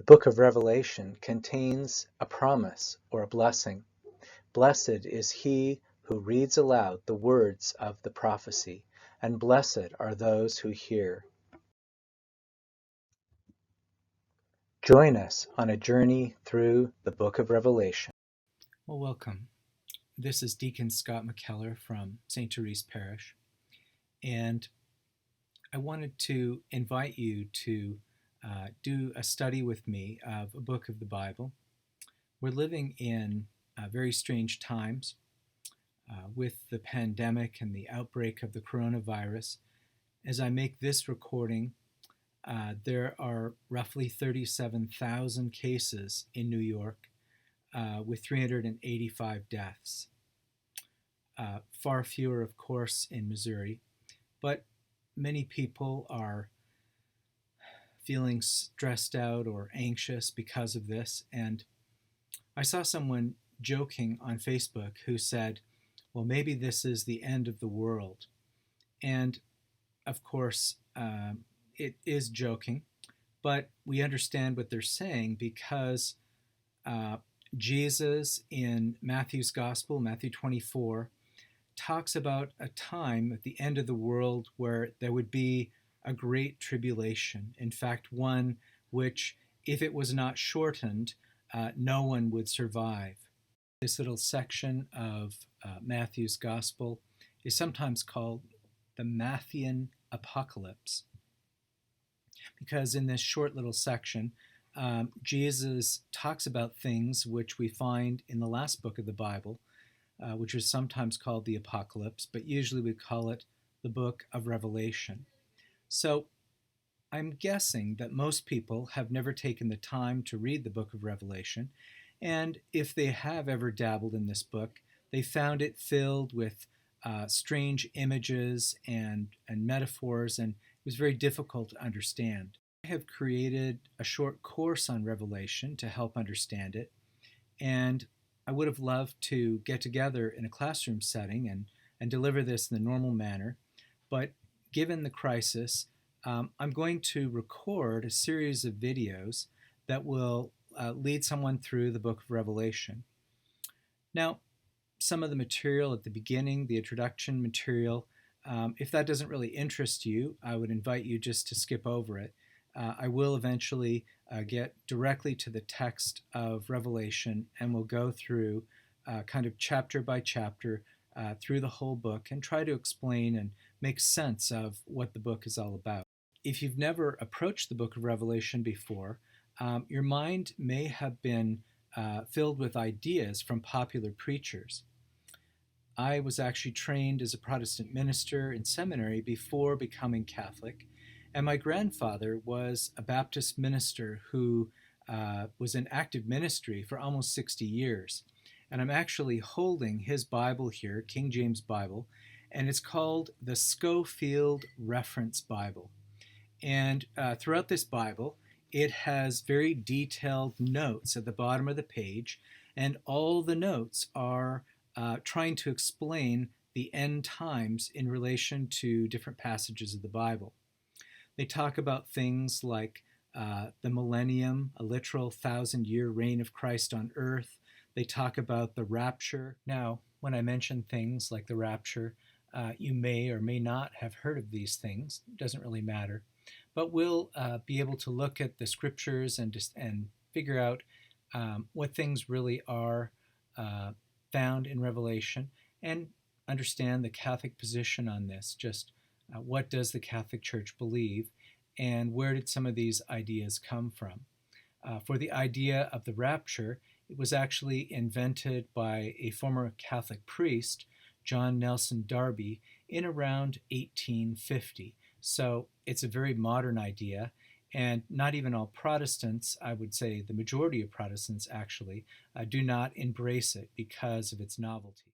The book of Revelation contains a promise or a blessing. Blessed is he who reads aloud the words of the prophecy, and blessed are those who hear. Join us on a journey through the book of Revelation. Well, welcome. This is Deacon Scott McKellar from St. Therese Parish, and I wanted to invite you to do a study with me of a book of the Bible. We're living in very strange times with the pandemic and the outbreak of the coronavirus. As I make this recording, there are roughly 37,000 cases in New York with 385 deaths. Far fewer, of course, in Missouri, but many people are feeling stressed out or anxious because of this. And I saw someone joking on Facebook who said, well, maybe this is the end of the world. And of course, it is joking, but we understand what they're saying because Jesus in Matthew's Gospel, Matthew 24, talks about a time at the end of the world where there would be a great tribulation. In fact, one which, if it was not shortened, no one would survive. This little section of Matthew's Gospel is sometimes called the Matthean Apocalypse, because in this short little section, Jesus talks about things which we find in the last book of the Bible, which is sometimes called the Apocalypse, but usually we call it the book of Revelation. So I'm guessing that most people have never taken the time to read the book of Revelation, and if they have ever dabbled in this book, they found it filled with strange images and metaphors, and it was very difficult to understand. I have created a short course on Revelation to help understand it, and I would have loved to get together in a classroom setting and deliver this in the normal manner, but given the crisis, I'm going to record a series of videos that will lead someone through the book of Revelation. Now, some of the material at the beginning, the introduction material, if that doesn't really interest you, I would invite you just to skip over it. I will eventually get directly to the text of Revelation, and we'll go through kind of chapter by chapter through the whole book and try to explain and make sense of what the book is all about. If you've never approached the book of Revelation before, your mind may have been filled with ideas from popular preachers. I was actually trained as a Protestant minister in seminary before becoming Catholic, and my grandfather was a Baptist minister who was in active ministry for almost 60 years. And I'm actually holding his Bible here, King James Bible, and it's called the Scofield Reference Bible. And throughout this Bible, it has very detailed notes at the bottom of the page, and all the notes are trying to explain the end times in relation to different passages of the Bible. They talk about things like the millennium, a literal 1,000-year reign of Christ on earth. They talk about the rapture. Now, when I mention things like the rapture, you may or may not have heard of these things. It doesn't really matter. But we'll be able to look at the scriptures and figure out what things really are found in Revelation and understand the Catholic position on this. Just what does the Catholic Church believe, and where did some of these ideas come from? For the idea of the rapture, it was actually invented by a former Catholic priest, John Nelson Darby, in around 1850. So it's a very modern idea, and not even all Protestants, I would say the majority of Protestants actually, do not embrace it because of its novelty.